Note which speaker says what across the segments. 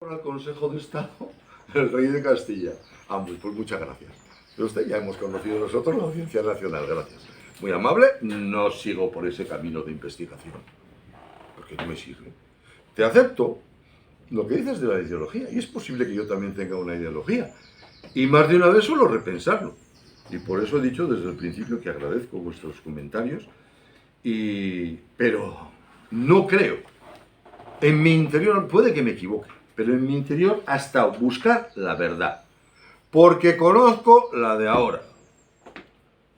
Speaker 1: al Consejo de Estado el rey de Castilla. Pues muchas gracias. Usted ya hemos conocido nosotros la Audiencia Nacional, gracias. Muy amable, no sigo por ese camino de investigación, porque no me sirve. Te acepto lo que dices de la ideología, y es posible que yo también tenga una ideología, y más de una vez suelo repensarlo. Y por eso he dicho desde el principio que agradezco vuestros comentarios, pero no creo. En mi interior, puede que me equivoque, pero en mi interior hasta buscar la verdad. Porque conozco la de ahora.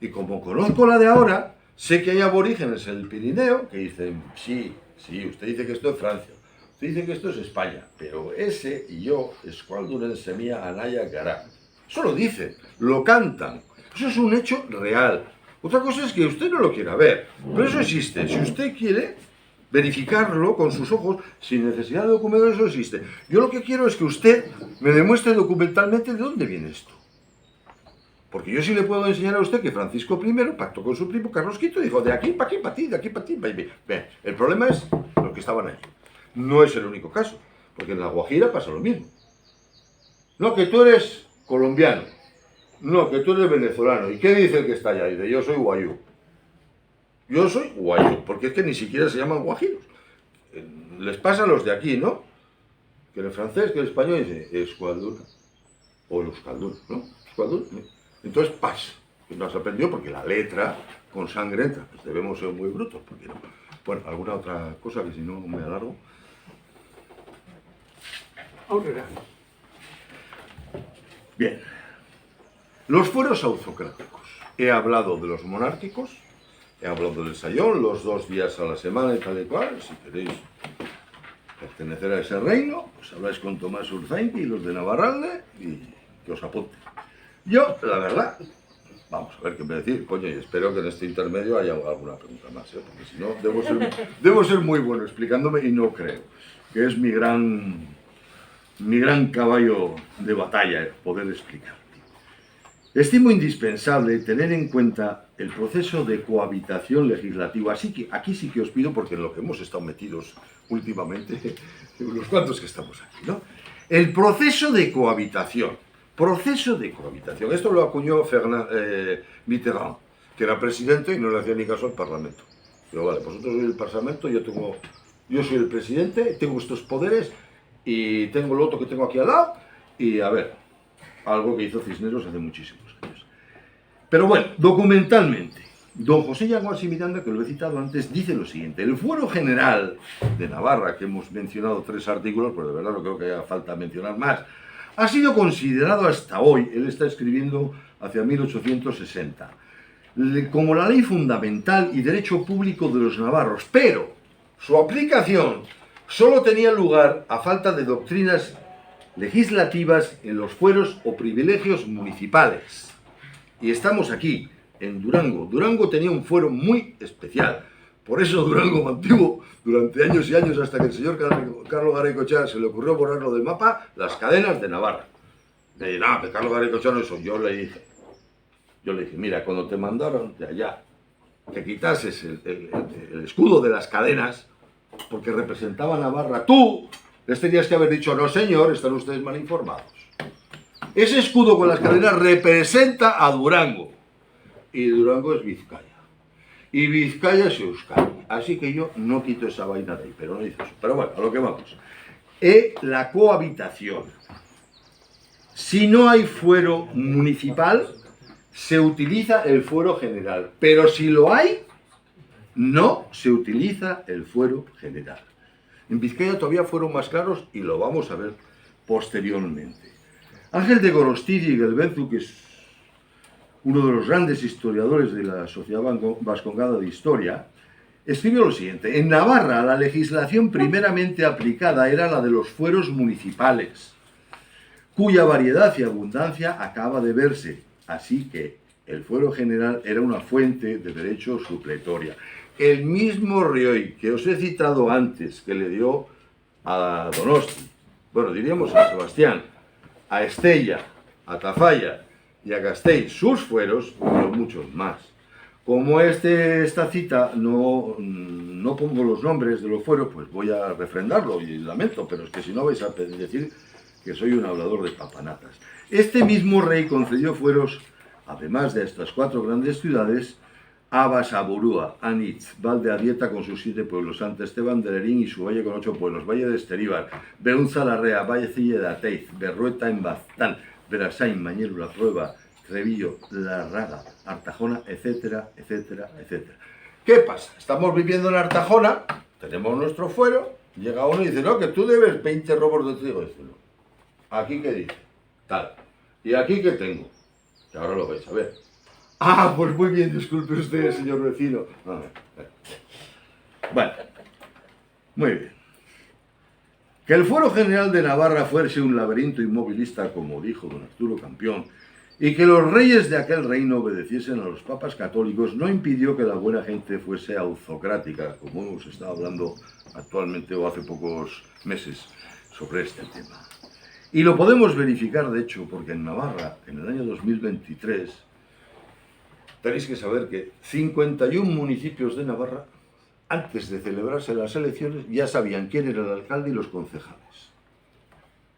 Speaker 1: Y como conozco la de ahora, sé que hay aborígenes en el Pirineo que dicen, sí, usted dice que esto es Francia, usted dice que esto es España, pero ese y yo, escualduren semía anaya gará. Eso lo dicen, lo cantan. Eso es un hecho real. Otra cosa es que usted no lo quiera ver, pero eso existe. Si usted quiere verificarlo con sus ojos, sin necesidad de documentos, eso existe. Yo lo que quiero es que usted me demuestre documentalmente de dónde viene esto. Porque yo sí le puedo enseñar a usted que Francisco I pactó con su primo Carlos V y dijo, de aquí para aquí, para ti, de aquí para ti. Bien, el problema es los que estaban ahí. No es el único caso, porque en La Guajira pasa lo mismo. No, que tú eres colombiano. No, que tú eres venezolano. ¿Y qué dice el que está allá? Dice, yo soy guayú. Yo soy guayú, porque es que ni siquiera se llaman guajiros. Les pasa a los de aquí, ¿no? Que el francés, que el español dice, escuadura. O euskaldun, ¿no? Escuadun. Entonces, paz. No has aprendido porque la letra con sangre entra. Pues debemos ser muy brutos, porque no. Bueno, alguna otra cosa que si no me alargo. Bien. Los fueros autocráticos. He hablado de los monárquicos, he hablado del sayón, los 2 días a la semana y tal y cual. Si queréis pertenecer a ese reino, pues habláis con Tomás Urzainqui y los de Navarralde y que os apunte. Yo, la verdad, vamos a ver qué me decir, coño, y espero que en este intermedio haya alguna pregunta más, porque si no, debo ser muy bueno explicándome y no creo, que es mi gran caballo de batalla, poder explicar. Estimo indispensable tener en cuenta el proceso de cohabitación legislativa. Así que aquí sí que os pido, porque en lo que hemos estado metidos últimamente, unos cuantos que estamos aquí, ¿no? El proceso de cohabitación. Proceso de cohabitación. Esto lo acuñó Mitterrand, que era presidente y no le hacía ni caso al Parlamento. Digo, vale, vosotros sois el Parlamento, yo soy el presidente, tengo estos poderes y tengo lo otro que tengo aquí al lado y a ver, algo que hizo Cisneros hace muchísimos años. Pero bueno, documentalmente, don José Yanguas y Miranda, que lo he citado antes, dice lo siguiente. El Fuero General de Navarra, que hemos mencionado 3 artículos, pero de verdad no creo que haya falta mencionar más, ha sido considerado hasta hoy, él está escribiendo hacia 1860, como la ley fundamental y derecho público de los navarros, pero su aplicación solo tenía lugar a falta de doctrinas legislativas en los fueros o privilegios municipales. Y estamos aquí, en Durango. Durango tenía un fuero muy especial. Por eso Durango mantuvo durante años y años, hasta que el señor Carlos Garaycochea se le ocurrió borrarlo del mapa, las cadenas de Navarra. Le dije, no, que Carlos Garaycochea no es eso. Yo le dije, mira, cuando te mandaron de allá que quitases el escudo de las cadenas, porque representaba a Navarra, tú les tenías que haber dicho, no señor, están ustedes mal informados. Ese escudo con las cadenas representa a Durango. Y Durango es Vizcaya. Y Vizcaya es Euskadi. Así que yo no quito esa vaina de ahí, pero no hice eso. Pero bueno, a lo que vamos. La cohabitación. Si no hay fuero municipal, se utiliza el fuero general. Pero si lo hay, no se utiliza el fuero general. En Vizcaya todavía fueron más claros y lo vamos a ver posteriormente. Ángel de Gorostizi y Gelbenzu, que es uno de los grandes historiadores de la Sociedad Vascongada de Historia, escribió lo siguiente. En Navarra la legislación primeramente aplicada era la de los fueros municipales, cuya variedad y abundancia acaba de verse. Así que el fuero general era una fuente de derecho supletoria. El mismo Rioy que os he citado antes, que le dio a Donosti, bueno, diríamos a Sebastián, a Estella, a Tafalla y a Castell sus fueros, pero muchos más. Como esta cita no pongo los nombres de los fueros, pues voy a refrendarlo y lamento, pero es que si no vais a decir que soy un hablador de papanatas. Este mismo rey concedió fueros, además de estas 4 grandes ciudades, a Basaburúa, Anitz, Valdeavieta con sus 7 pueblos, Sant Esteban de Lerín y su valle con 8 pueblos, Valle de Esteríbar, Beunza Larrea, Valle Cille de Ateiz, Berrueta en Baztán, Berasain, Mañero, La Prueba, Trevillo, La Raga, Artajona, etcétera, etcétera, etcétera. ¿Qué pasa? Estamos viviendo en Artajona, tenemos nuestro fuero, llega uno y dice, no, que tú debes 20 robos de trigo. Dice, no. ¿Aquí qué dice? Tal. ¿Y aquí qué tengo? Que ahora lo vais a ver. Ah, pues muy bien, disculpe usted, señor vecino. Bueno, muy bien. Que el fuero general de Navarra fuese un laberinto inmovilista, como dijo don Arturo Campión, y que los reyes de aquel reino obedeciesen a los papas católicos, no impidió que la buena gente fuese autocrática, como hemos estado hablando actualmente o hace pocos meses sobre este tema. Y lo podemos verificar, de hecho, porque en Navarra, en el año 2023, tenéis que saber que 51 municipios de Navarra, antes de celebrarse las elecciones, ya sabían quién era el alcalde y los concejales.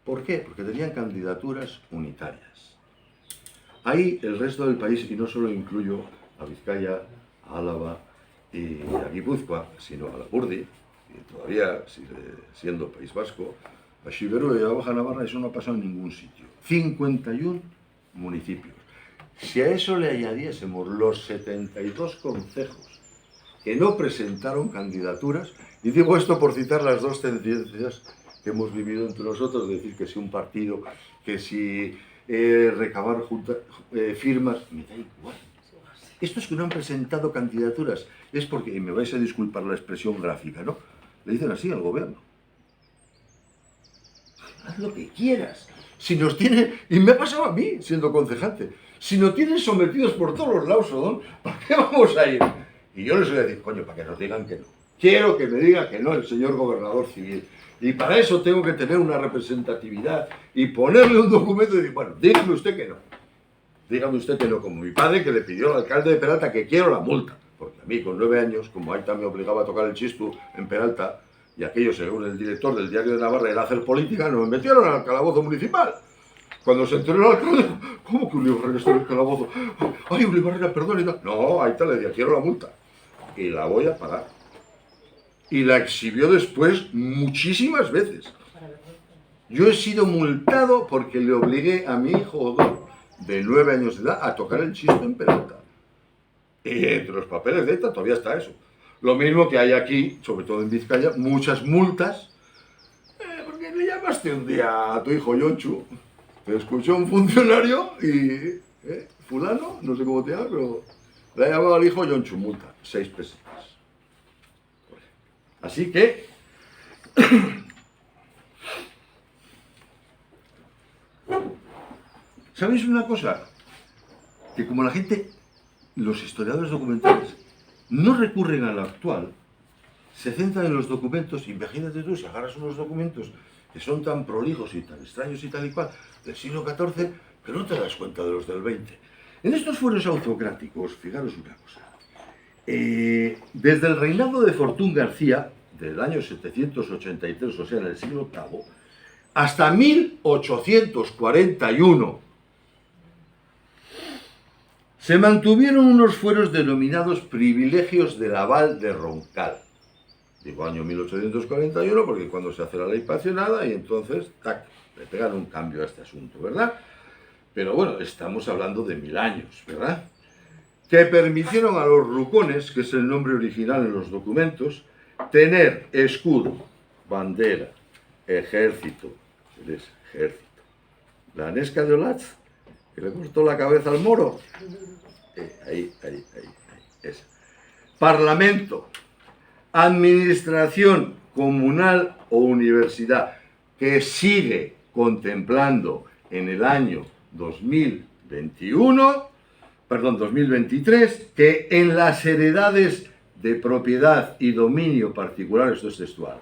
Speaker 1: ¿Por qué? Porque tenían candidaturas unitarias. Ahí el resto del país, y no solo incluyo a Vizcaya, a Álava y a Guipúzcoa, sino a Lapurdi, y todavía sigue siendo País Vasco, a Xiberu y a Baja Navarra, eso no ha pasado en ningún sitio. 51 municipios. Si a eso le añadiésemos los 72 concejos que no presentaron candidaturas, y digo esto por citar las 2 tendencias que hemos vivido entre nosotros, de decir que si un partido, que si recabar firmas, me da igual. Estos que no han presentado candidaturas es porque, y me vais a disculpar la expresión gráfica, ¿no? Le dicen así al gobierno. Haz lo que quieras. Si nos tienen, y me ha pasado a mí siendo concejante, si nos tienen sometidos por todos los lados, Sodón, ¿para qué vamos a ir? Y yo les voy a decir, coño, para que nos digan que no. Quiero que me diga que no el señor gobernador civil. Y para eso tengo que tener una representatividad y ponerle un documento y decir, bueno, dígame usted que no. Dígame usted que no, como mi padre que le pidió al alcalde de Peralta que quiero la multa. Porque a mí con 9 años, como Aita me obligaba a tocar el chistu en Peralta, y aquello según el director del Diario de Navarra era hacer política, nos metieron al calabozo municipal. Cuando se enteró el alcalde, ¿cómo que Ulibarrera está en el calabozo? Ay, Ulibarrera, perdón. No, Aita le decía, quiero la multa. Y la voy a pagar. Y la exhibió después muchísimas veces. Yo he sido multado porque le obligué a mi hijo Odón, de 9 años de edad, a tocar el chisto en Peralta. Y entre los papeles de ETA todavía está eso. Lo mismo que hay aquí, sobre todo en Vizcaya, muchas multas. Porque le llamaste un día a tu hijo Yonchu, te escuchó un funcionario y... fulano, no sé cómo te llamas, pero le ha llamado al hijo Yonchu, multa, 6 pesetas. Así que... ¿Sabéis una cosa? Que como la gente, los historiadores documentales, no recurren a lo actual, se centran en los documentos. Imagínate tú, si agarras unos documentos que son tan prolijos y tan extraños y tal y cual, del siglo XIV, pero no te das cuenta de los del XX. En estos fueros autocráticos, fijaros una cosa, desde el reinado de Fortún García, del año 783, o sea, en el siglo VIII, hasta 1841, se mantuvieron unos fueros denominados privilegios del aval de Roncal. Digo año 1841 porque cuando se hace la ley pasionada y entonces, tac, le pegan un cambio a este asunto, ¿verdad? Pero bueno, estamos hablando de 1000 años, ¿verdad? Que permitieron a los rucones, que es el nombre original en los documentos, tener escudo, bandera, ejército, la Anesca de Olatz, que le cortó la cabeza al moro, ahí, esa. Parlamento, administración comunal o universidad, que sigue contemplando en el año 2023, que en las heredades de propiedad y dominio particular, esto es textual,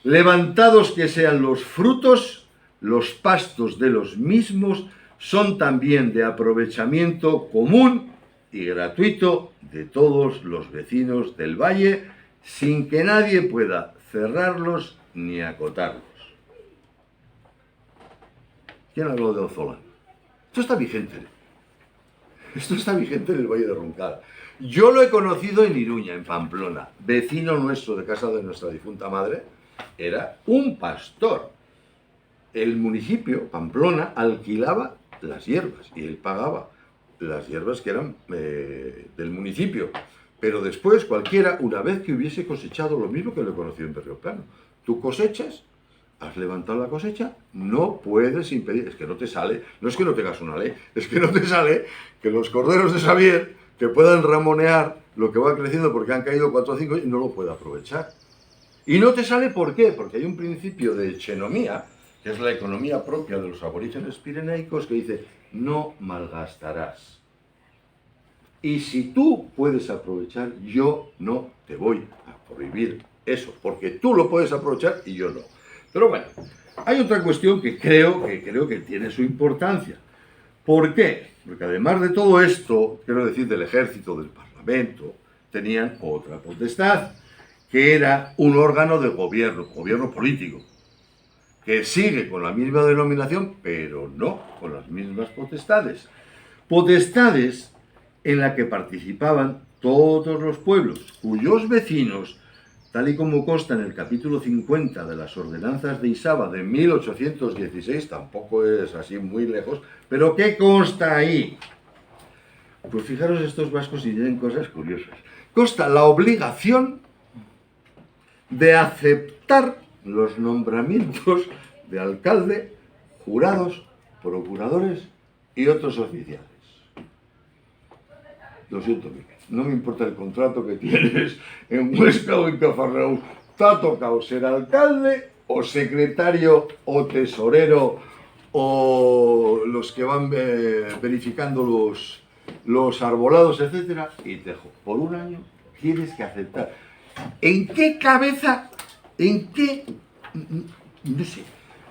Speaker 1: levantados que sean los frutos, los pastos de los mismos son también de aprovechamiento común y gratuito de todos los vecinos del valle, sin que nadie pueda cerrarlos ni acotarlos. ¿Quién habló de Ozola? Esto está vigente. Esto está vigente en el Valle de Roncal. Yo lo he conocido en Iruña, en Pamplona. Vecino nuestro de casa de nuestra difunta madre era un pastor. El municipio, Pamplona, alquilaba las hierbas y él pagaba las hierbas que eran del municipio. Pero después cualquiera, una vez que hubiese cosechado, lo mismo que lo he conocido en Berrioplano, tú cosechas, has levantado la cosecha, no puedes impedir, es que no te sale, no es que no tengas una ley, es que no te sale que los corderos de Xavier que puedan ramonear lo que va creciendo porque han caído 4 o 5 y no lo puede aprovechar. Y no te sale, ¿por qué? Porque hay un principio de economía, que es la economía propia de los aborígenes pirenaicos, que dice, no malgastarás. Y si tú puedes aprovechar, yo no te voy a prohibir eso, porque tú lo puedes aprovechar y yo no. Pero bueno, hay otra cuestión que creo que tiene su importancia. ¿Por qué? Porque además de todo esto, quiero decir, del ejército, del parlamento, tenían otra potestad, que era un órgano de gobierno político, que sigue con la misma denominación, pero no con las mismas potestades. Potestades en la que participaban todos los pueblos, cuyos vecinos, tal y como consta en el capítulo 50 de las ordenanzas de Isaba de 1816, tampoco es así muy lejos, pero ¿qué consta ahí? Pues fijaros, estos vascos y tienen cosas curiosas. Consta la obligación de aceptar los nombramientos de alcalde, jurados, procuradores y otros oficiales. Lo siento, no me importa el contrato que tienes en Huesca o en Cafarnaúm. Te ha tocado ser alcalde o secretario o tesorero o los que van verificando los arbolados, etcétera, y te dejo. Por un año tienes que aceptar. ¿En qué cabeza? ¿En qué? No sé.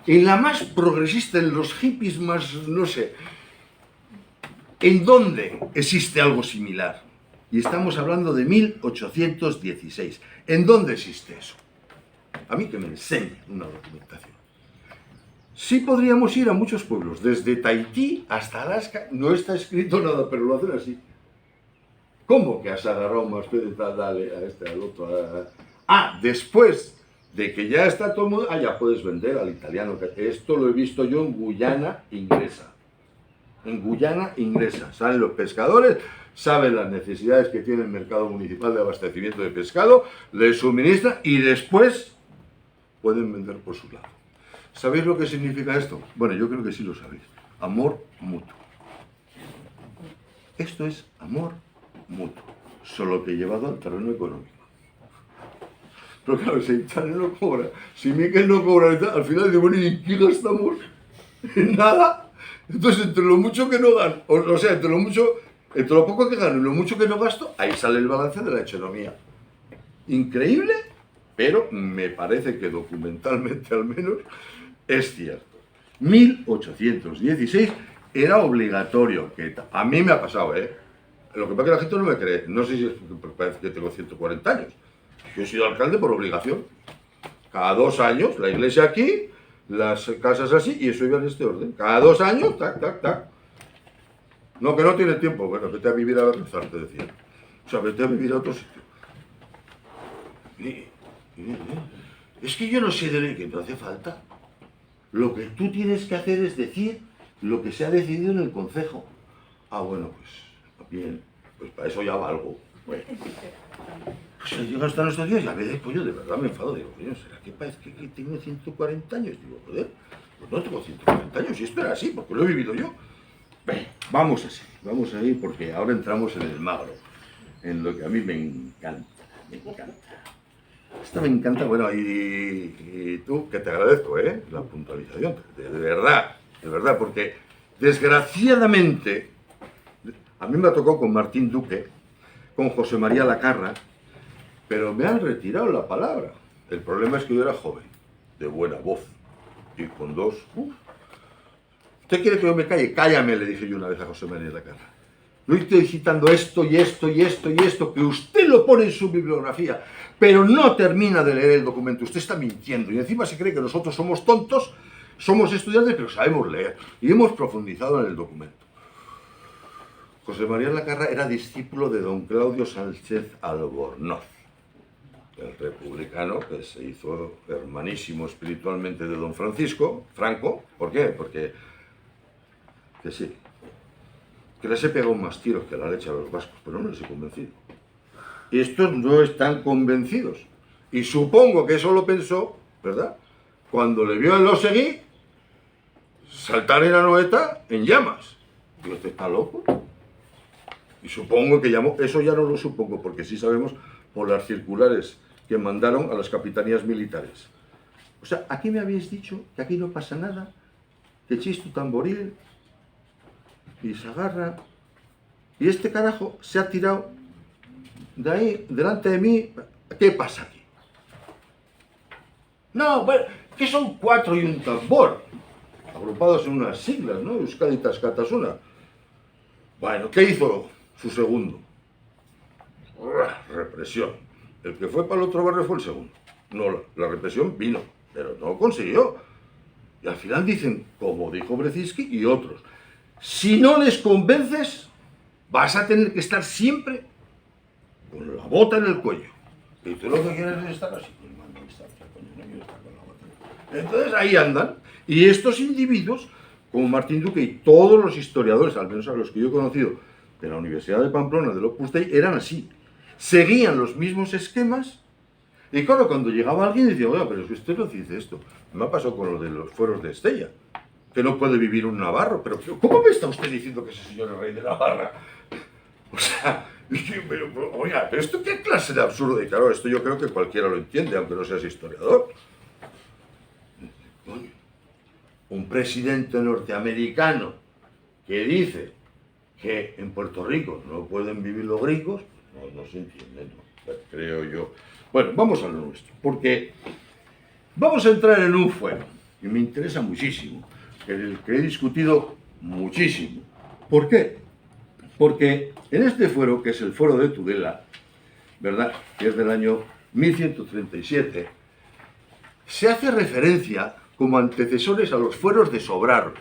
Speaker 1: En la más progresista, en los hippies más, no sé. ¿En dónde existe algo similar? Y estamos hablando de 1816. ¿En dónde existe eso? A mí que me enseñe una documentación. Sí podríamos ir a muchos pueblos, desde Tahití hasta Alaska. No está escrito nada, pero lo hacen así. ¿Cómo que has agarrado más peces? Dale a este, al otro. Después de que ya está todo el mundo, ya puedes vender al italiano. Esto lo he visto yo en Guyana Inglesa. En Guyana Inglesa salen los pescadores, saben las necesidades que tiene el mercado municipal de abastecimiento de pescado, les suministran y después pueden vender por su lado. ¿Sabéis lo que significa esto? Bueno, yo creo que sí lo sabéis. Amor mutuo. Esto es amor mutuo, solo que llevado al terreno económico. Pero claro, si Italia no cobra, si Miquel no cobra, al final dice, bueno, ¿y en qué gastamos? En nada. Entonces, entre lo mucho que no gano, o sea, entre lo poco que gano y lo mucho que no gasto, ahí sale el balance de la economía. Increíble, pero me parece que documentalmente al menos es cierto. 1816 era obligatorio, que a mí me ha pasado, Lo que pasa es que la gente no me cree, no sé si es porque parece que tengo 140 años. Yo he sido alcalde por obligación. Cada 2 años, la iglesia aquí, las casas así, y eso iba en este orden. Cada 2 años, tac, tac, tac. No, que no tiene tiempo. Bueno, vete a vivir a rezar, te decía. O sea, vete a vivir a otro sitio. Es que yo no sé de ley, que no hace falta. Lo que tú tienes que hacer es decir lo que se ha decidido en el concejo. Bueno, pues, bien, pues para eso ya valgo. Bueno. Pues llega hasta nuestros días y a veces, pues yo de verdad me enfado. Digo, coño, ¿será que parece que tengo 140 años? Digo, joder, pues no tengo 140 años, y esto era así, porque lo he vivido yo. Ven, vamos a ir porque ahora entramos en el magro, en lo que a mí me encanta, me encanta. Esto me encanta, bueno, y tú, que te agradezco, la puntualización, de verdad, porque desgraciadamente, a mí me ha tocado con Martín Duque, con José María Lacarra, pero me han retirado la palabra. El problema es que yo era joven, de buena voz, y con 2... ¿Usted quiere que yo me calle? Cállame, le dije yo una vez a José María Lacarra. No estoy citando esto y esto y esto y esto, que usted lo pone en su bibliografía, pero no termina de leer el documento. Usted está mintiendo y encima se cree que nosotros somos tontos, somos estudiantes, pero sabemos leer y hemos profundizado en el documento. José María Lacarra era discípulo de don Claudio Sánchez Albornoz, el republicano que se hizo hermanísimo espiritualmente de don Francisco Franco. ¿Por qué? Porque que sí, que les he pegado más tiros que la leche a los vascos, pero no les he convencido. Y estos no están convencidos. Y supongo que eso lo pensó, ¿verdad? Cuando le vio en Lo Seguí saltar en Anoeta en llamas. Digo, ¿este está loco? Y supongo que llamó, eso ya no lo supongo, porque sí sabemos por las circulares que mandaron a las capitanías militares. O sea, aquí me habéis dicho que aquí no pasa nada, que echéis tu tamboril y se agarra, y este carajo se ha tirado de ahí, delante de mí. ¿Qué pasa aquí? No, bueno, que son 4 y un tambor, agrupados en unas siglas, ¿no? Euskaditas Katasuna. Bueno, ¿qué hizo su segundo? Represión. El que fue para el otro barrio fue el segundo. No, la represión vino, pero no consiguió. Y al final dicen, como dijo Brzezinski y otros, si no les convences, vas a tener que estar siempre con la bota en el cuello. Y tú lo que quieres es estar así, con mando a distancia, coño, no quiero estar con la bota. Entonces ahí andan. Y estos individuos, como Martín Duque y todos los historiadores, al menos a los que yo he conocido, de la Universidad de Pamplona, del Opus Dei, eran así. Seguían los mismos esquemas. Y claro, cuando llegaba alguien decía, oiga, pero si usted no dice esto, me ha pasado con lo de los fueros de Estella, que no puede vivir un navarro, pero ¿cómo me está usted diciendo que ese señor es rey de Navarra? O sea, pero, oiga, ¿pero esto qué clase de absurdo? Y claro, esto yo creo que cualquiera lo entiende, aunque no seas historiador. Un presidente norteamericano que dice que en Puerto Rico no pueden vivir los gringos, no se entiende, ¿no? Creo yo. Bueno, vamos a lo nuestro, porque vamos a entrar en un fuero, y me interesa muchísimo, el que he discutido muchísimo. ¿Por qué? Porque en este fuero, que es el fuero de Tudela, ¿verdad?, que es del año 1137, se hace referencia como antecesores a los fueros de Sobrarbe.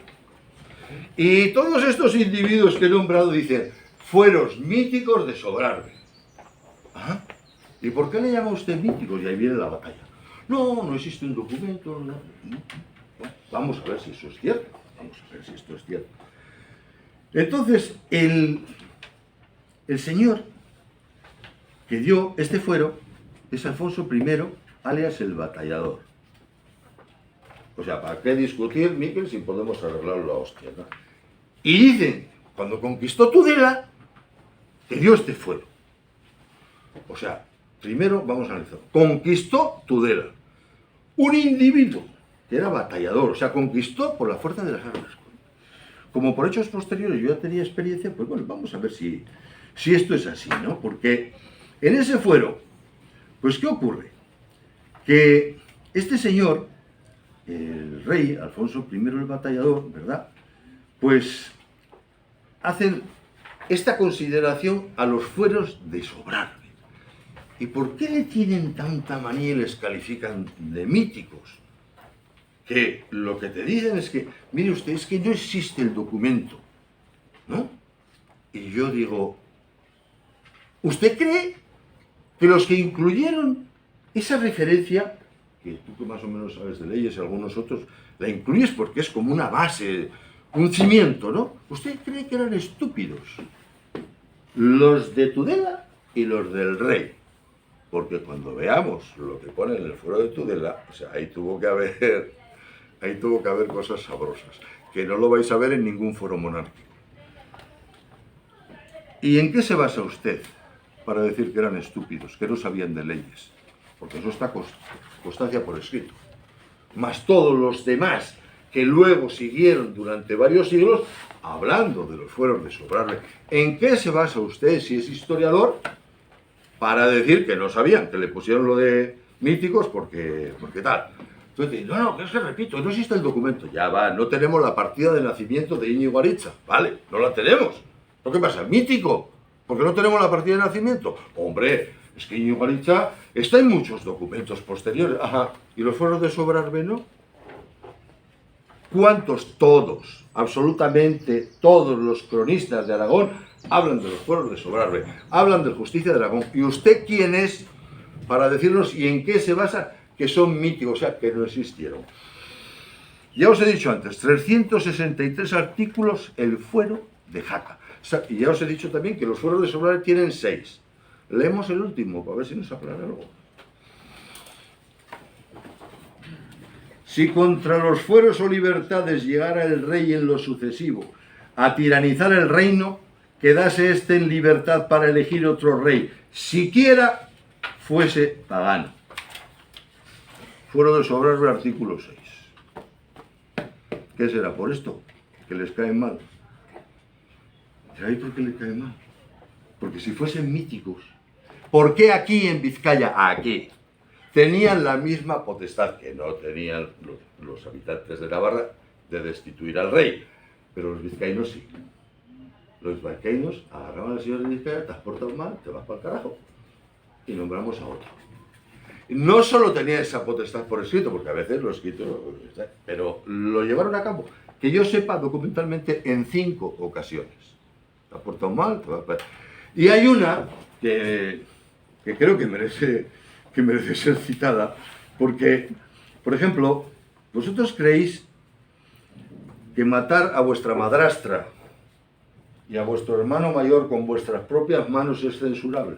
Speaker 1: Y todos estos individuos que he nombrado dicen, fueros míticos de Sobrarbe. ¿Ah? ¿Y por qué le llama usted míticos? Y ahí viene la batalla. No, no existe un documento. No. Bueno, vamos a ver si eso es cierto. Vamos a ver si esto es cierto. Entonces, el señor que dio este fuero es Alfonso I, alias el Batallador. O sea, ¿para qué discutir, Miquel, si podemos arreglarlo la hostia, ¿no? Y dicen, cuando conquistó Tudela, que dio este fuero. O sea, primero vamos a analizar. Conquistó Tudela. Un individuo que era batallador, o sea, conquistó por la fuerza de las armas. Como por hechos posteriores yo ya tenía experiencia, pues bueno, vamos a ver si esto es así, ¿no? Porque en ese fuero, pues ¿qué ocurre? Que este señor, el rey Alfonso I el Batallador, ¿verdad?, pues hacen esta consideración a los fueros de Sobrarbe. ¿Y por qué le tienen tanta manía y les califican de míticos? Que lo que te dicen es que, mire usted, es que no existe el documento, ¿no? Y yo digo, ¿usted cree que los que incluyeron esa referencia, que tú que más o menos sabes de leyes y algunos otros, la incluyes porque es como una base, un cimiento, ¿no? ¿Usted cree que eran estúpidos los de Tudela y los del rey? Porque cuando veamos lo que pone en el fuero de Tudela, o sea, ahí tuvo que haber cosas sabrosas, que no lo vais a ver en ningún foro monárquico. ¿Y en qué se basa usted para decir que eran estúpidos, que no sabían de leyes? Porque eso está constancia por escrito. Más todos los demás que luego siguieron durante varios siglos hablando de los fueros de Sobrarbe. ¿En qué se basa usted, si es historiador, para decir que no sabían, que le pusieron lo de míticos porque tal? Entonces, no, que es que repito, no existe el documento. Ya va, no tenemos la partida de nacimiento de Íñigo Aritza, vale, no la tenemos. ¿Lo que pasa? ¿Mítico? ¿Porque no tenemos la partida de nacimiento? Hombre, es que Íñigo Galitzá está en muchos documentos posteriores. Ajá. ¿Y los fueros de Sobrarbe no? ¿Cuántos? Todos, absolutamente todos los cronistas de Aragón hablan de los fueros de Sobrarbe, hablan de Justicia de Aragón. ¿Y usted quién es para decirnos y en qué se basa que son míticos, o sea, que no existieron? Ya os he dicho antes, 363 artículos el fuero de Jaca. Y ya os he dicho también que los fueros de Sobrarbe tienen 6. Leemos el último para ver si nos aclara algo. Si contra los fueros o libertades llegara el rey en lo sucesivo a tiranizar el reino, quedase éste en libertad para elegir otro rey, siquiera fuese pagano. Fuero de Sobrarbe, artículo 6. ¿Qué será por esto? ¿Que les cae mal? ¿Sabéis por qué les cae mal? Porque si fuesen míticos, ¿por qué aquí en Vizcaya, aquí, tenían la misma potestad que no tenían los habitantes de Navarra de destituir al rey? Pero los vizcaínos sí. Los vizcaínos agarraban al señor de Vizcaya, te has portado mal, te vas para el carajo. Y nombramos a otro. No solo tenía esa potestad por escrito, porque a veces lo escrito, pero lo llevaron a cabo, que yo sepa documentalmente, en 5 ocasiones. Te has portado mal, te vas para... Y hay una que creo que merece ser citada, porque, por ejemplo, vosotros creéis que matar a vuestra madrastra y a vuestro hermano mayor con vuestras propias manos es censurable.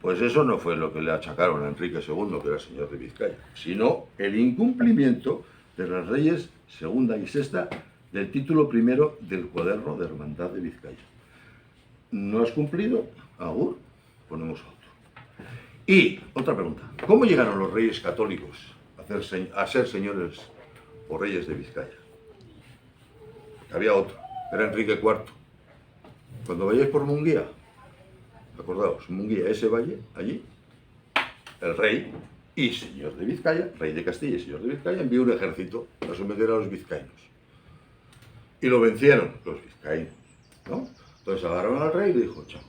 Speaker 1: Pues eso no fue lo que le achacaron a Enrique II, que era señor de Vizcaya, sino el incumplimiento de las leyes segunda y sexta del título primero del cuaderno de Hermandad de Vizcaya. ¿No has cumplido? Agur, ponemos otro. Y otra pregunta, ¿cómo llegaron los reyes católicos a ser señores o reyes de Vizcaya? Había otro, era Enrique IV. Cuando vayáis por Munguía, acordaos, Munguía, ese valle, allí, el rey y señor de Vizcaya, rey de Castilla y señor de Vizcaya, envió un ejército a someter a los vizcaínos. Y lo vencieron los vizcaínos, ¿no? Entonces agarraron al rey y le dijo, chao,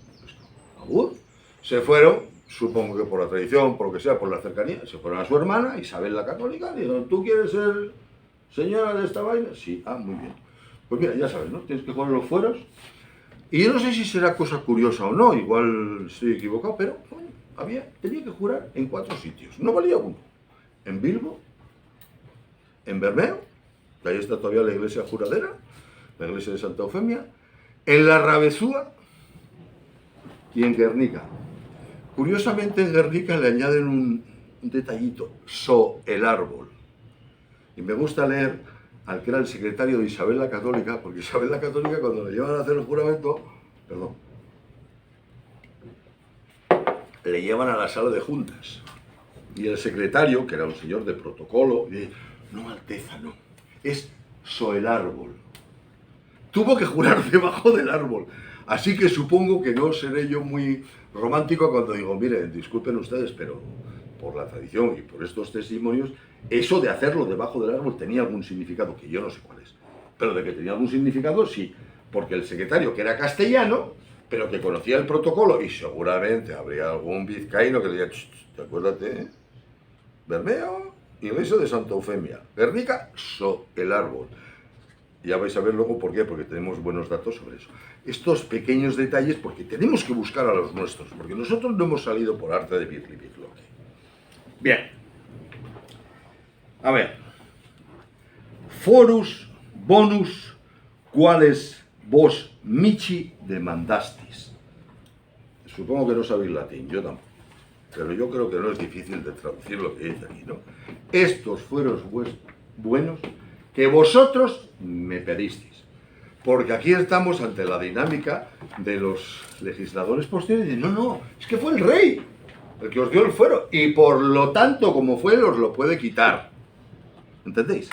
Speaker 1: agur. Se fueron, supongo que por la tradición, por lo que sea, por la cercanía, se fueron a su hermana, Isabel la Católica, y dijeron, ¿tú quieres ser señora de esta vaina? Sí, muy bien. Pues mira, ya sabes, ¿no? Tienes que jugar los fueros. Y yo no sé si será cosa curiosa o no, igual estoy equivocado, pero bueno, tenía que jurar en 4 sitios, no valía uno. En Bilbo, en Bermeo, que ahí está todavía la iglesia juradera, la iglesia de Santa Eufemia, en la Rabezúa y en Guernica. Curiosamente en Guernica le añaden un detallito, so el árbol. Y me gusta leer al que era el secretario de Isabel la Católica, porque Isabel la Católica cuando le llevan a hacer el juramento, le llevan a la sala de juntas. Y el secretario, que era un señor de protocolo, dice, no, Alteza, no, es so el árbol. Tuvo que jurar debajo del árbol. Así que supongo que no seré yo muy romántico cuando digo, miren, disculpen ustedes, pero por la tradición y por estos testimonios, eso de hacerlo debajo del árbol tenía algún significado, que yo no sé cuál es. Pero de que tenía algún significado, sí. Porque el secretario, que era castellano, pero que conocía el protocolo, y seguramente habría algún vizcaíno que le diría, acuérdate, Bermeo, iglesia de Santa Eufemia, Guernica, so el árbol. Ya vais a ver luego por qué, porque tenemos buenos datos sobre eso. Estos pequeños detalles, porque tenemos que buscar a los nuestros, porque nosotros no hemos salido por arte de birlibirloque. Bien. A ver. Forus, bonus, cuales vos mici demandastis. Supongo que no sabéis latín, yo tampoco. Pero yo creo que no es difícil de traducir lo que dice aquí, ¿no? Estos fueros buenos que vosotros me pedisteis. Porque aquí estamos ante la dinámica de los legisladores posteriores. No, es que fue el rey el que os dio el fuero. Y por lo tanto, como fue, os lo puede quitar. ¿Entendéis?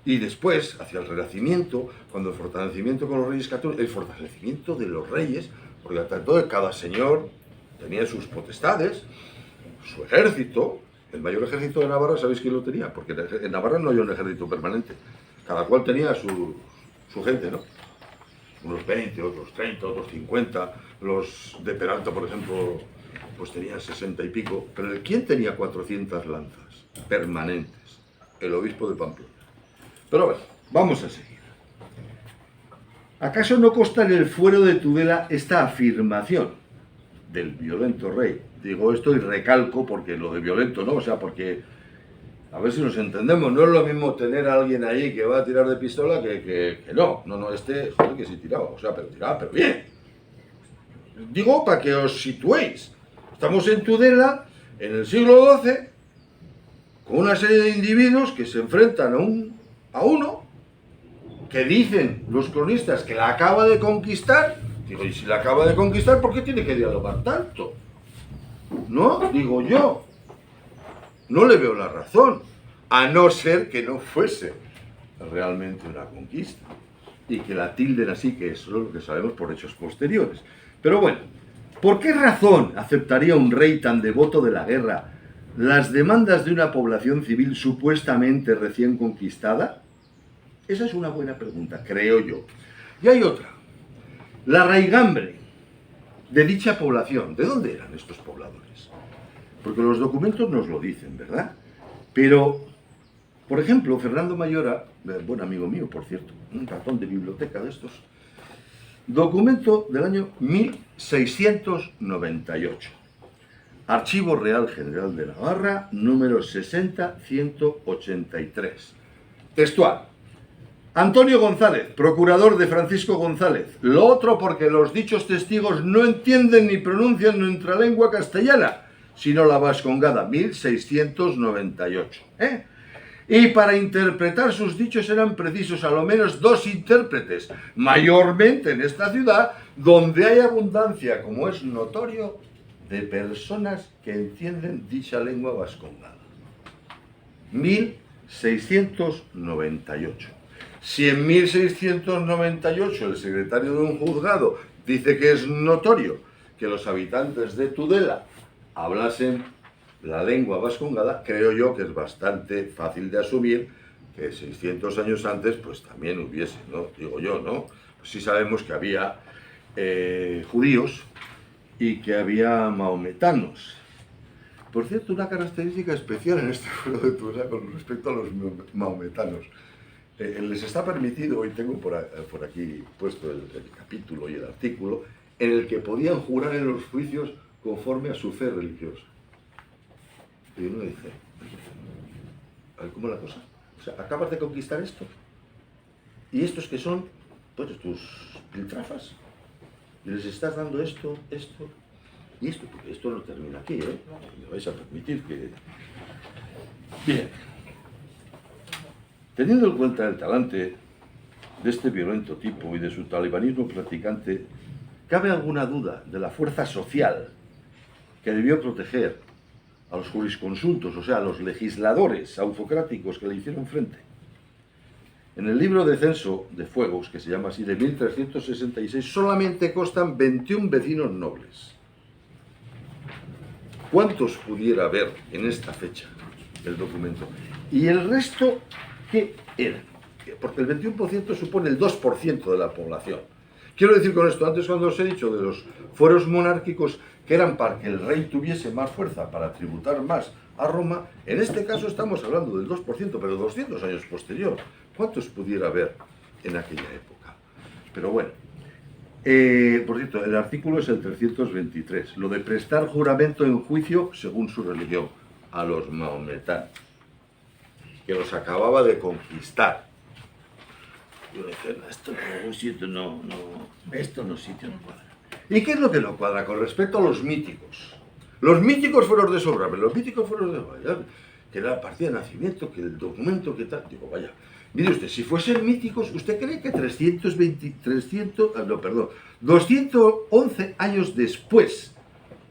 Speaker 1: Y después, hacia el Renacimiento, cuando el fortalecimiento con los reyes católicos, el fortalecimiento de los reyes, porque tanto cada señor tenía sus potestades, su ejército. El mayor ejército de Navarra, ¿sabéis quién lo tenía? Porque en Navarra no hay un ejército permanente. Cada cual tenía su gente, ¿no? unos 20, otros 30, otros 50, los de Peralta, por ejemplo, pues tenían 60 y pico, pero ¿quién tenía 400 lanzas permanentes? El obispo de Pamplona. Pero bueno, vamos a seguir. ¿Acaso no consta en el fuero de Tudela esta afirmación del violento rey? Digo esto y recalco porque lo de violento no, o sea, porque, a ver si nos entendemos, no es lo mismo tener a alguien ahí que va a tirar de pistola que no, joder, que sí tiraba, o sea, tiraba, pero bien. Digo para que os situéis. Estamos en Tudela, en el siglo XII, con una serie de individuos que se enfrentan a uno que dicen los cronistas que la acaba de conquistar. Digo, y si la acaba de conquistar, ¿por qué tiene que dialogar tanto? No, digo yo. No le veo la razón, a no ser que no fuese realmente una conquista y que la tilden así, que eso es lo que sabemos por hechos posteriores. Pero bueno, ¿por qué razón aceptaría un rey tan devoto de la guerra las demandas de una población civil supuestamente recién conquistada? Esa es una buena pregunta, creo yo. Y hay otra. La raigambre de dicha población. ¿De dónde eran estos pobladores? Porque los documentos nos lo dicen, ¿verdad? Pero, por ejemplo, Fernando Mayora, buen amigo mío, por cierto, un ratón de biblioteca de estos, documento del año 1698. Archivo Real General de Navarra, número 60-183. Textual. Antonio González, procurador de Francisco González. Lo otro porque los dichos testigos no entienden ni pronuncian nuestra lengua castellana, sino la vascongada, 1698. Y para interpretar sus dichos eran precisos a lo menos 2 intérpretes, mayormente en esta ciudad, donde hay abundancia, como es notorio, de personas que entienden dicha lengua vascongada. 1698. Si en 1698 el secretario de un juzgado dice que es notorio que los habitantes de Tudela hablasen la lengua vascongada, creo yo que es bastante fácil de asumir que 600 años antes pues también hubiese, ¿no? Digo yo, ¿no? Pues sí sabemos que había judíos y que había maometanos. Por cierto, una característica especial en este fuero de Tudela con respecto a los maometanos. Les está permitido, hoy tengo por aquí puesto el capítulo y el artículo, en el que podían jurar en los juicios conforme a su fe religiosa. Y uno dice, a ver, ¿cómo es la cosa? O sea, acabas de conquistar esto, y estos que son, pues, tus piltrafas, y les estás dando esto, y esto, porque esto no termina aquí, ¿eh? Me vais a permitir que... Bien. Teniendo en cuenta el talante de este violento tipo y de su talibanismo practicante, ¿cabe alguna duda de la fuerza social que debió proteger a los jurisconsultos, o sea, a los legisladores autocráticos que le hicieron frente? En el libro de censo de fuegos, que se llama así, de 1366, solamente constan 21 vecinos nobles. ¿Cuántos pudiera haber en esta fecha el documento? Y el resto, ¿qué eran? Porque el 21% supone el 2% de la población. Quiero decir con esto, antes cuando os he dicho de los fueros monárquicos que eran para que el rey tuviese más fuerza, para tributar más a Roma, en este caso estamos hablando del 2%, pero 200 años posterior. ¿Cuántos pudiera haber en aquella época? Pero bueno, por cierto, el artículo es el 323, lo de prestar juramento en juicio según su religión a los maometanos, que los acababa de conquistar. Yo le dije, esto no cuadra. ¿Y qué es lo que no cuadra con respecto a los míticos? Los míticos fueros de Sobrarbe, los míticos fueros de Valladolid, que era la partida de nacimiento, que el documento, que tal. Digo, vaya, mire usted, si fuesen míticos, ¿usted cree que 211 años después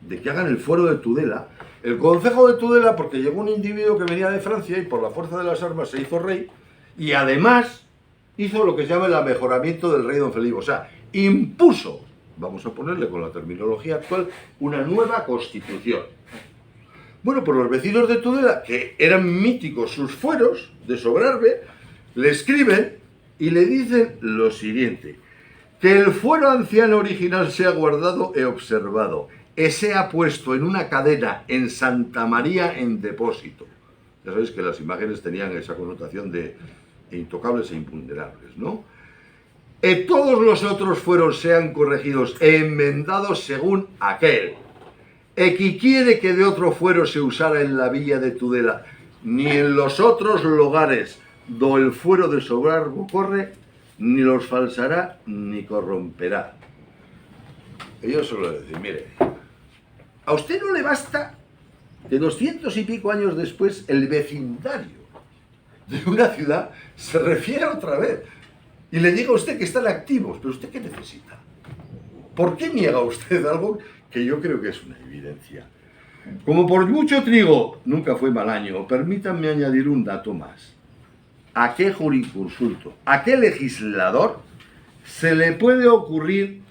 Speaker 1: de que hagan el fuero de Tudela, el Concejo de Tudela, porque llegó un individuo que venía de Francia y por la fuerza de las armas se hizo rey, y además hizo lo que se llama el amejoramiento del rey don Felipe, o sea, impuso, vamos a ponerle con la terminología actual, una nueva constitución. Bueno, pues los vecinos de Tudela, que eran míticos sus fueros de Sobrarbe, le escriben y le dicen lo siguiente, que el fuero anciano original sea guardado e observado, e sea puesto en una cadena en Santa María en depósito. Ya sabéis que las imágenes tenían esa connotación de intocables e imponderables, ¿no? E todos los otros fueros sean corregidos e enmendados según aquel. E que quiere que de otro fuero se usara en la villa de Tudela, ni en los otros lugares do el fuero de sobrargo corre, ni los falsará ni corromperá. Y yo suelo decir, mire, a usted no le basta que 200 y pico años después el vecindario de una ciudad se refiere otra vez y le diga a usted que están activos, pero ¿usted qué necesita? ¿Por qué niega usted algo que yo creo que es una evidencia? Como por mucho trigo nunca fue mal año, permítanme añadir un dato más. ¿A qué jurisconsulto, a qué legislador se le puede ocurrir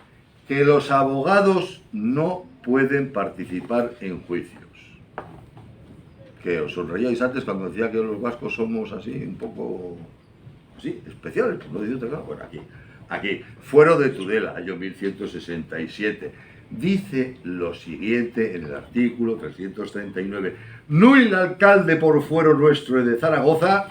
Speaker 1: que los abogados no pueden participar en juicios? Que os sonreíais antes cuando decía que los vascos somos así un poco así, especiales, por no decir otra cosa. Bueno, aquí, fuero de Tudela, año 1167, dice lo siguiente en el artículo 339. No el alcalde por fuero nuestro de Zaragoza,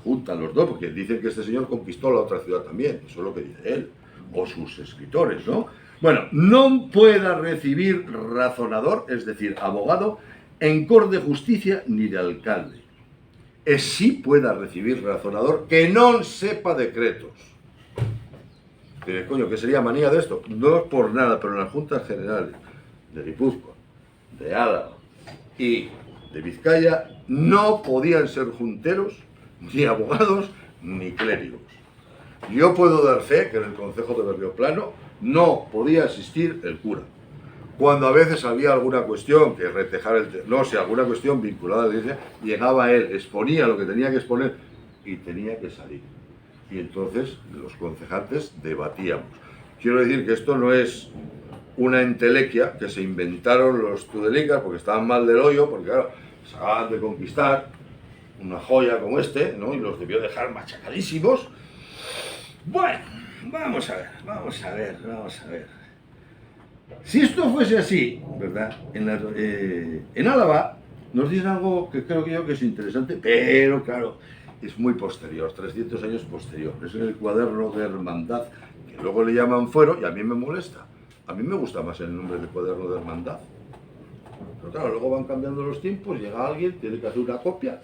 Speaker 1: juntan los dos, porque dicen que este señor conquistó la otra ciudad también, eso es lo que dice él, o sus escritores, ¿no? Bueno, no pueda recibir razonador, es decir, abogado, en cor de justicia ni de alcalde. Es sí pueda recibir razonador que no sepa decretos. Coño, ¿qué sería manía de esto? No es por nada, pero en las juntas generales de Guipúzcoa, de Álava y de Vizcaya no podían ser junteros, ni abogados, ni clérigos. Yo puedo dar fe que en el concejo de Berrioplano no podía asistir el cura. Cuando a veces había alguna cuestión que retejar alguna cuestión vinculada a la iglesia, llegaba él, exponía lo que tenía que exponer y tenía que salir. Y entonces los concejantes debatíamos. Quiero decir que esto no es una entelequia que se inventaron los tudelicas porque estaban mal del hoyo, porque claro, se acaban de conquistar una joya como este, ¿no? Y los debió dejar machacadísimos. Bueno, vamos a ver. Si esto fuese así, ¿verdad? En Álava nos dicen algo que creo que yo que es interesante, pero claro, es muy posterior, 300 años posterior. Es el cuaderno de hermandad, que luego le llaman fuero, y a mí me molesta. A mí me gusta más el nombre de cuaderno de hermandad. Pero claro, luego van cambiando los tiempos, llega alguien, tiene que hacer una copia,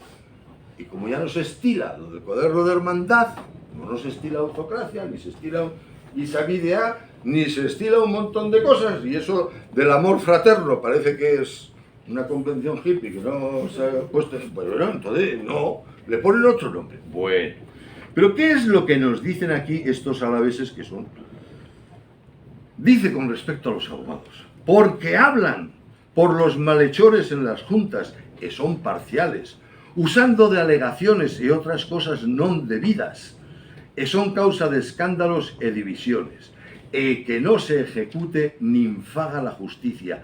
Speaker 1: y como ya no se estila lo del cuaderno de hermandad, no se estila autocracia, ni se estila Isavidea, ni se estila un montón de cosas, y eso del amor fraterno parece que es una convención hippie que no se ha puesto, bueno, entonces no, le ponen otro nombre. Bueno, pero ¿qué es lo que nos dicen aquí estos alaveses que son? Dice con respecto a los abogados, porque hablan por los malhechores en las juntas, que son parciales, usando de alegaciones y otras cosas non debidas, e son causa de escándalos e divisiones, e que no se ejecute ni infaga la justicia,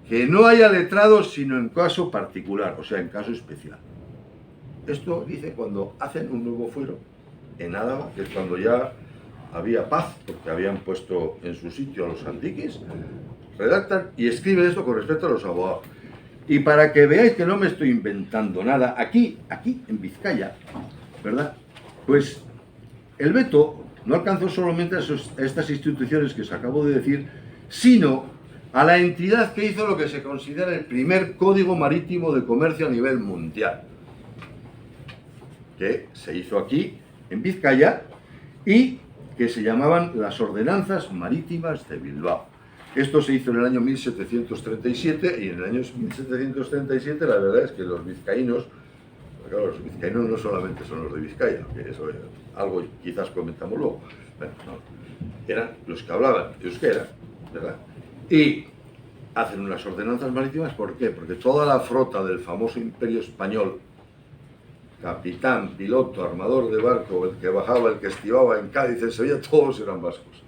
Speaker 1: que no haya letrados sino en caso particular, o sea, en caso especial. Esto dice cuando hacen un nuevo fuero en Álava, que es cuando ya había paz, porque habían puesto en su sitio a los antiquis, redactan y escriben esto con respecto a los abogados. Y para que veáis que no me estoy inventando nada, aquí en Vizcaya, ¿verdad? Pues el veto no alcanzó solamente a estas instituciones que os acabo de decir, sino a la entidad que hizo lo que se considera el primer código marítimo de comercio a nivel mundial, que se hizo aquí, en Vizcaya, y que se llamaban las Ordenanzas Marítimas de Bilbao. Esto se hizo en el año 1737, y en el año 1737 la verdad es que los vizcaínos, claro, los vizcaínos no solamente son los de Vizcaya, que eso es algo quizás comentamos luego, bueno, no, eran los que hablaban euskera, ¿verdad? Y hacen unas ordenanzas marítimas, ¿por qué? Porque toda la flota del famoso Imperio Español, capitán, piloto, armador de barco, el que bajaba, el que estivaba en Cádiz, en Sevilla, todos eran vascos.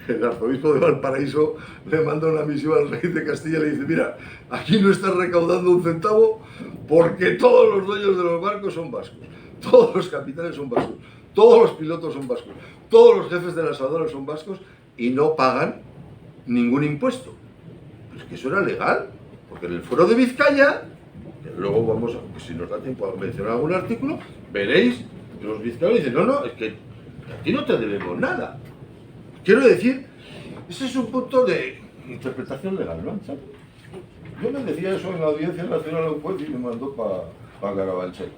Speaker 1: El arzobispo de Valparaíso le manda una misiva al rey de Castilla y le dice, mira, aquí no estás recaudando un centavo porque todos los dueños de los barcos son vascos, todos los capitanes son vascos, todos los pilotos son vascos, todos los jefes de las aduanas son vascos y no pagan ningún impuesto. Pues que eso era legal, porque en el Fuero de Vizcaya, que luego vamos a, que si nos da tiempo a mencionar algún artículo, veréis que los vizcaínos dicen, no, es que a ti no te debemos nada. Quiero decir, ese es un punto de interpretación legal, ¿no? ¿Sabes? Yo le decía eso en la Audiencia Nacional a un juez y me mandó para Carabanchel.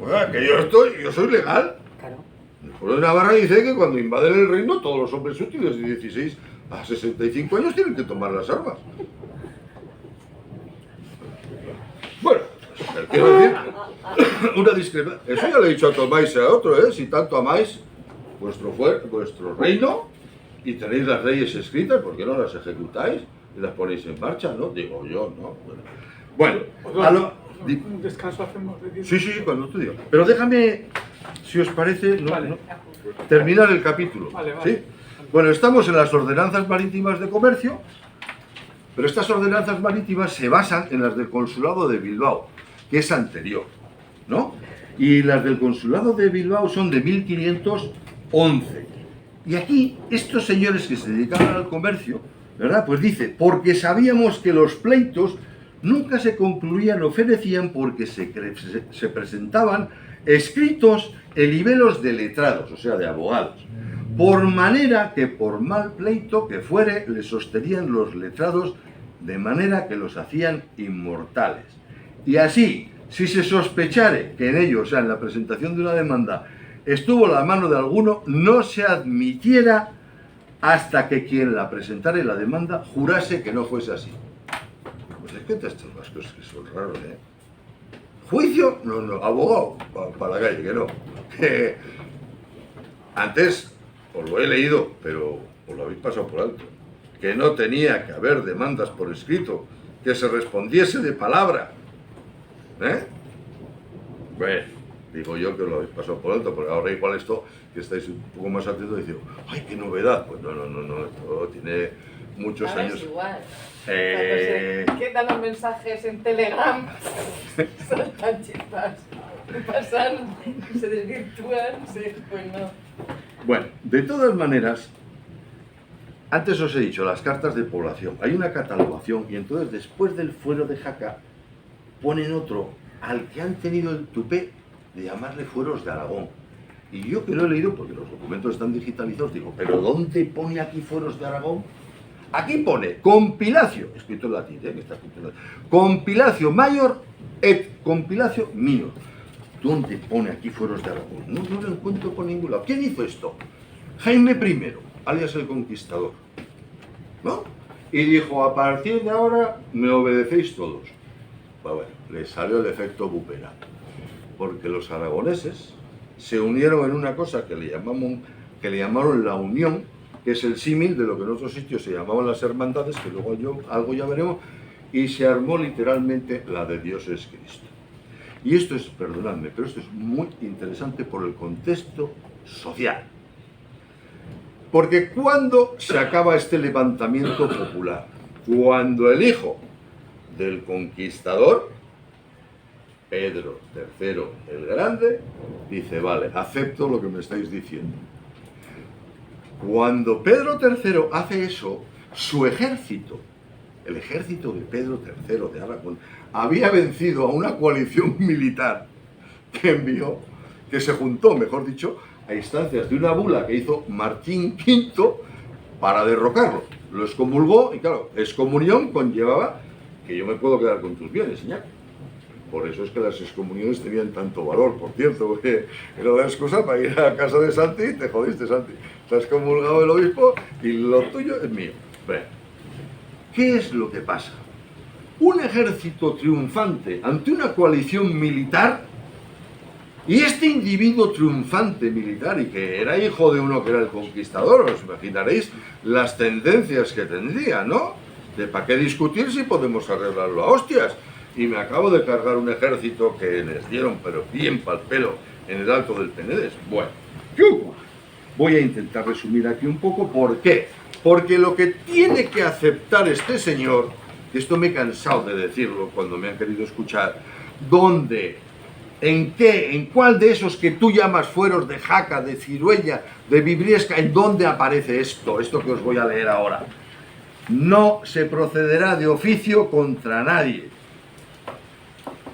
Speaker 1: Oiga, que yo soy legal.
Speaker 2: Claro.
Speaker 1: El Fuero de Navarra dice que cuando invaden el reino, todos los hombres útiles de 16 a 65 años tienen que tomar las armas. Bueno, quiero decir, una discrepancia. Eso ya le he dicho a Tomás y a otro, ¿eh? Si tanto amáis vuestro reino y tenéis las leyes escritas, ¿por qué no las ejecutáis y las ponéis en marcha, no? Digo yo, ¿no? Bueno,
Speaker 3: un descanso hacemos de 10
Speaker 1: sí, cuando tú digas. Pero déjame, si os parece,
Speaker 3: Vale.
Speaker 1: terminar el capítulo.
Speaker 3: Vale.
Speaker 1: ¿Sí? Bueno, estamos en las ordenanzas marítimas de comercio, pero estas ordenanzas marítimas se basan en las del Consulado de Bilbao, que es anterior, ¿no? Y las del Consulado de Bilbao son de 1511. Y aquí, estos señores que se dedicaban al comercio, ¿verdad? Pues dice, porque sabíamos que los pleitos nunca se concluían o fenecían porque se presentaban escritos en libelos de letrados, o sea, de abogados, por manera que por mal pleito que fuere, le sostenían los letrados de manera que los hacían inmortales. Y así, si se sospechare que en ello, o sea, en la presentación de una demanda, estuvo la mano de alguno, no se admitiera hasta que quien la presentare la demanda jurase que no fuese así. Pues es que estos vascos que son raros, ¿eh? Juicio, no, abogado, para la calle, que no. Antes os lo he leído, pero os lo habéis pasado por alto. Que no tenía que haber demandas por escrito, que se respondiese de palabra. ¿Eh? Bueno, digo yo que lo habéis pasado por alto, porque ahora igual esto, que estáis un poco más atentos, y digo, ¡ay, qué novedad! Pues no, esto tiene muchos
Speaker 2: Ahora
Speaker 1: años.
Speaker 2: es igual.
Speaker 4: Quedan los mensajes en Telegram, saltan chispas, pasan, se desvirtúan, pues no.
Speaker 1: Bueno, de todas maneras, antes os he dicho, las cartas de población, hay una catalogación y entonces después del fuero de Jaca ponen otro al que han tenido el tupé de llamarle fueros de Aragón. Y yo que lo he leído, porque los documentos están digitalizados, digo, ¿pero dónde pone aquí fueros de Aragón? Aquí pone compilatio, escrito en latín, que está escrito en latín, compilatio mayor et compilatio minor. ¿Dónde pone aquí fueros de Aragón? No lo encuentro por ningún lado. ¿Quién hizo esto? Jaime I, alias el Conquistador, ¿no? Y dijo, a partir de ahora me obedecéis todos. Bueno, le salió el efecto Bupera, porque los aragoneses se unieron en una cosa que le llamaron la unión, que es el símil de lo que en otros sitios se llamaban las hermandades, que luego algo ya veremos, y se armó literalmente la de Dios es Cristo. Y esto es, perdonadme, pero esto es muy interesante por el contexto social. Porque cuando se acaba este levantamiento popular, cuando el hijo del conquistador, Pedro III el Grande, dice, vale, acepto lo que me estáis diciendo. Cuando Pedro III hace eso, su ejército, el ejército de Pedro III de Aragón, había vencido a una coalición militar que envió, que se juntó, mejor dicho, a instancias de una bula que hizo Martín V para derrocarlo. Lo excomulgó y claro, excomunión conllevaba que yo me puedo quedar con tus bienes, señor. Por eso es que las excomuniones tenían tanto valor, por cierto, porque era la excusa para ir a casa de Santi y te jodiste, Santi. Te has comulgado el obispo y lo tuyo es mío. Bueno, ¿qué es lo que pasa? Un ejército triunfante ante una coalición militar y este individuo triunfante militar y que era hijo de uno que era el conquistador, os imaginaréis las tendencias que tendría, ¿no? De para qué discutir si podemos arreglarlo a hostias. Y me acabo de cargar un ejército que les dieron, pero bien pa'l pelo, en el Alto del Penedès. Bueno, ¿qué ocurre? Voy a intentar resumir aquí un poco. ¿Por qué? Porque lo que tiene que aceptar este señor, esto me he cansado de decirlo cuando me han querido escuchar, donde ¿En qué? ¿En cuál de esos que tú llamas fueros de Jaca, de Ciruella, de Vibriesca, en dónde aparece esto? Esto que os voy a leer ahora. No se procederá de oficio contra nadie.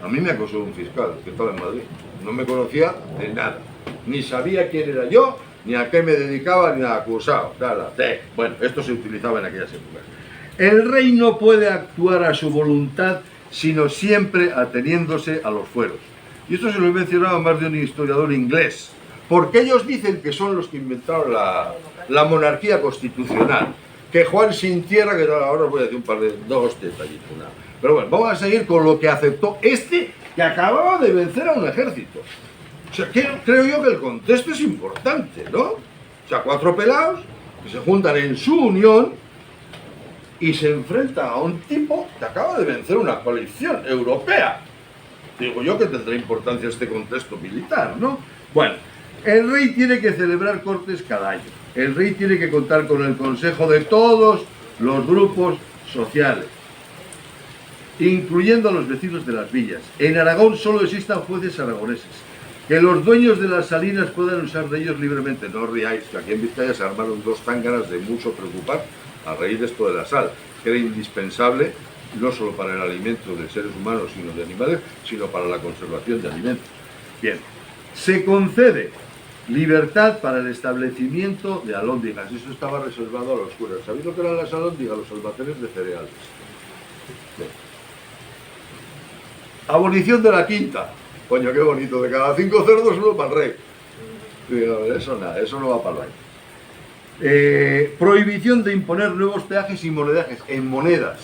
Speaker 1: A mí me acusó un fiscal que estaba en Madrid. No me conocía de nada. Ni sabía quién era yo, ni a qué me dedicaba, ni a acusado. Nada. Bueno, esto se utilizaba en aquellas épocas. El rey no puede actuar a su voluntad, sino siempre ateniéndose a los fueros. Y esto se lo he mencionado a más de un historiador inglés, porque ellos dicen que son los que inventaron la monarquía constitucional. Que Juan sin tierra, que ahora os voy a decir un par de dos detallitos. Pero bueno, vamos a seguir con lo que aceptó este, que acababa de vencer a un ejército. O sea, creo yo que el contexto es importante, ¿no? O sea, 4 pelados que se juntan en su unión y se enfrentan a un tipo que acaba de vencer una coalición europea. Digo yo que tendrá importancia este contexto militar, ¿no? Bueno, el rey tiene que celebrar cortes cada año. El rey tiene que contar con el consejo de todos los grupos sociales, incluyendo a los vecinos de las villas. En Aragón solo existan jueces aragoneses. Que los dueños de las salinas puedan usar de ellos libremente. No os riáis, que aquí en Vizcaya se armaron 2 tángaras de mucho preocupar a raíz de esto de la sal, que era indispensable no solo para el alimento de seres humanos, sino de animales, sino para la conservación de alimentos. Bien, se concede libertad para el establecimiento de alhóndigas. Eso estaba reservado a los curas. ¿Sabéis lo que eran las alhóndigas? Los almacenes de cereales. Bien. Abolición de la quinta. Coño, qué bonito. De cada 5 cerdos, uno para el rey. Digo, eso nada, eso no va para el baño. Prohibición de imponer nuevos peajes y monedajes en monedas.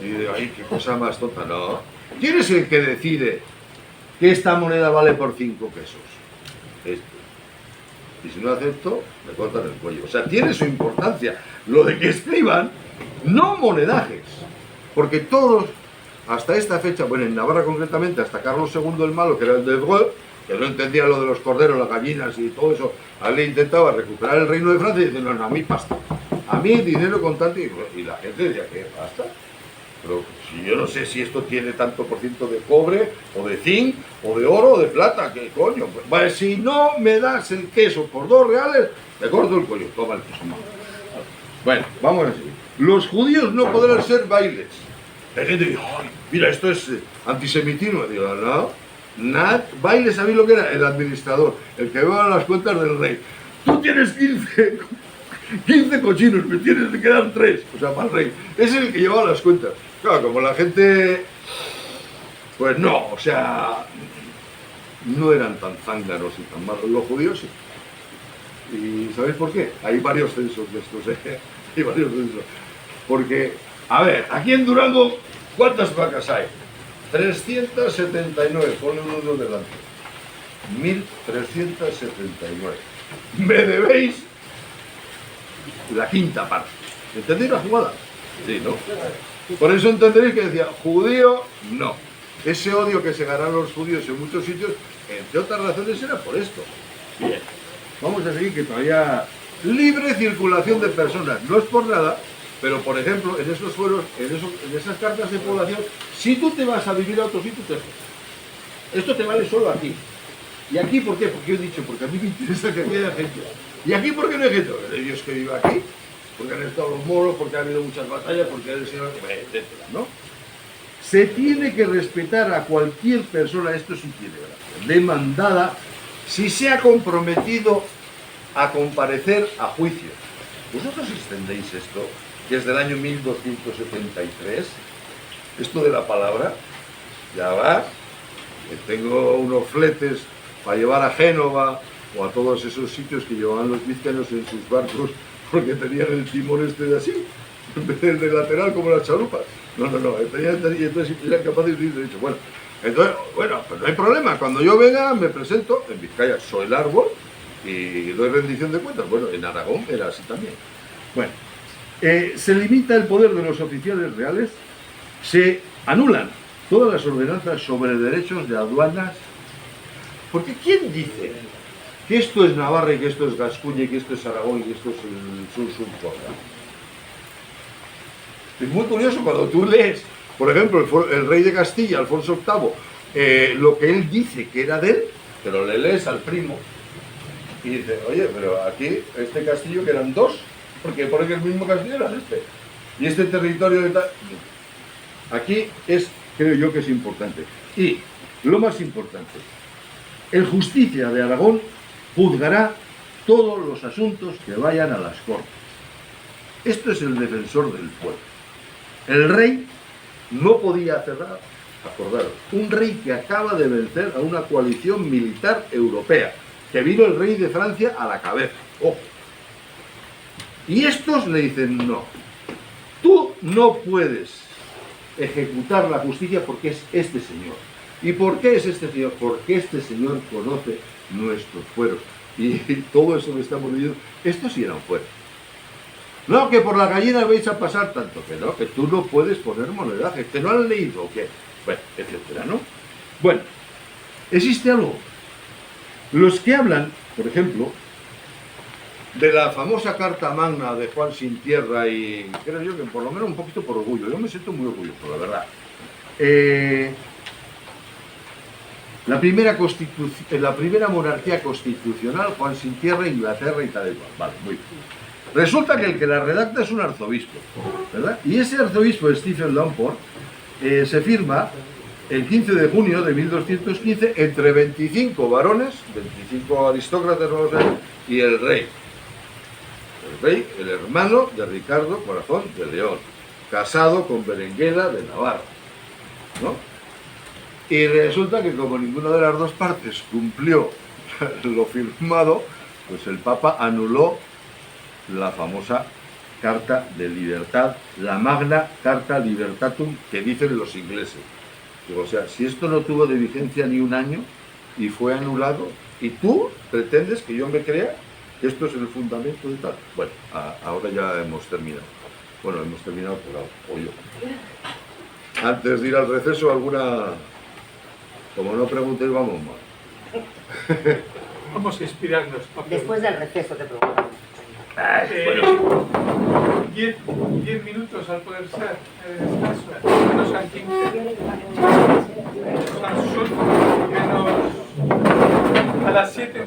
Speaker 1: Y digo, ay, qué cosa más tonta. No. ¿Quién es el que decide que esta moneda vale por 5 pesos? Este. Y si no acepto, me cortan el cuello. O sea, tiene su importancia lo de que escriban, no monedajes. Porque todos, hasta esta fecha, bueno, en Navarra concretamente, hasta Carlos II el Malo, que era el de Dreux, que no entendía lo de los corderos, las gallinas y todo eso, a él le intentaba recuperar el reino de Francia y dice, no, a mí pasta. A mí dinero contante. Y la gente decía, ¿qué pasta? Pero si yo no sé si esto tiene tanto por ciento de cobre, o de zinc, o de oro, o de plata, ¿qué coño? Pues si no me das el queso por 2 reales, me corto el cuello. Toma el queso. Bueno, vamos a seguir. Los judíos no podrán ser bailes. Hay gente que dice, ay, mira, esto es antisemitismo. Digo, no, baile, ¿sabéis lo que era? El administrador, el que llevaba las cuentas del rey. Tú tienes 15 cochinos, me tienes que quedar 3, o sea, para el rey. Es el que llevaba las cuentas. Claro, como la gente, pues no, o sea, no eran tan zánganos y tan malos. Los judíos sí. ¿Y sabéis por qué? Hay varios censos de estos, hay varios censos. Porque, a ver, aquí en Durango, ¿cuántas vacas hay? 379, ponle uno delante. 1379. Me debéis la quinta parte. ¿Entendéis la jugada? Sí, ¿no? Por eso entenderéis que decía, judío, no. Ese odio que se ganaron los judíos en muchos sitios, entre otras razones, era por esto. Bien. Vamos a seguir, que todavía libre circulación de personas. No es por nada, pero por ejemplo, en esos fueros, en esas cartas de población, si tú te vas a vivir a otro sitio, te jodes. Esto te vale solo aquí. ¿Y aquí por qué? Porque he dicho, porque a mí me interesa que haya gente. ¿Y aquí por qué no hay gente? Dios que viva aquí, porque han estado los moros, porque ha habido muchas batallas, porque el señor, etcétera, ¿no? Se tiene que respetar a cualquier persona, esto sí tiene gracia, demandada, si se ha comprometido a comparecer a juicio. ¿Vosotros entendéis esto? Que es del año 1273, esto de la palabra, ya va, que tengo unos fletes para llevar a Génova o a todos esos sitios que llevaban los vizcaínos en sus barcos porque tenían el timón este de así, en vez del de lateral como las chalupas. No, entonces eran capaces de ir derecho. Bueno, entonces, bueno, pues no hay problema. Cuando yo venga, me presento, en Vizcaya soy el árbol y doy rendición de cuentas. Bueno, en Aragón era así también. Bueno, se limita el poder de los oficiales reales, se anulan todas las ordenanzas sobre derechos de aduanas, porque ¿quién dice que esto es Navarra y que esto es Gascuña y que esto es Aragón y que esto es el sur-sur-Corda? Es muy curioso cuando tú lees, por ejemplo, el rey de Castilla, Alfonso VIII, lo que él dice que era de él, pero le lees al primo y dice, oye, pero aquí, este castillo que eran dos, porque pone que el mismo castillo era este, y este territorio de tal... Aquí es, creo yo que es importante. Y lo más importante, el Justicia de Aragón juzgará todos los asuntos que vayan a las Cortes. Esto es el defensor del pueblo. El rey no podía hacer nada. Acordaros, un rey que acaba de vencer a una coalición militar europea, que vino el rey de Francia a la cabeza. ¡Ojo! Y estos le dicen, no, tú no puedes ejecutar la justicia porque es este señor. ¿Y por qué es este señor? Porque este señor conoce nuestros fueros. Y todo eso que estamos viviendo, estos sí eran fueros. No, que por la gallina vais a pasar tanto, que no, que tú no puedes poner monedaje, que no han leído, o qué, bueno, etcétera, ¿no? Bueno, existe algo. Los que hablan, por ejemplo, de la famosa Carta Magna de Juan Sin Tierra, y creo yo que por lo menos un poquito por orgullo, yo me siento muy orgulloso, la verdad. La primera monarquía constitucional, Juan Sin Tierra, Inglaterra y tal y cual. Vale, muy bien. Resulta que el que la redacta es un arzobispo, ¿verdad? Y ese arzobispo, Stephen Lamport, se firma el 15 de junio de 1215 entre 25 varones, 25 aristócratas, vamos a ver, y el rey. El rey, el hermano de Ricardo Corazón de León, casado con Berenguela de Navarra, ¿no? Y resulta que como ninguna de las dos partes cumplió lo firmado, pues el Papa anuló la famosa Carta de Libertad, la Magna Carta Libertatum que dicen los ingleses. Digo, o sea, si esto no tuvo de vigencia ni un año y fue anulado, y tú pretendes que yo me crea que esto es el fundamento de tal. Bueno, ahora ya hemos terminado. Bueno, hemos terminado por hoy. Antes de ir al receso, alguna... Como no preguntéis, vamos mal.
Speaker 3: Vamos a inspirarnos.
Speaker 2: Después del receso te preguntamos.
Speaker 1: Bueno.
Speaker 3: 10 minutos al poder ser el descanso, menos al 15, menos a las 7.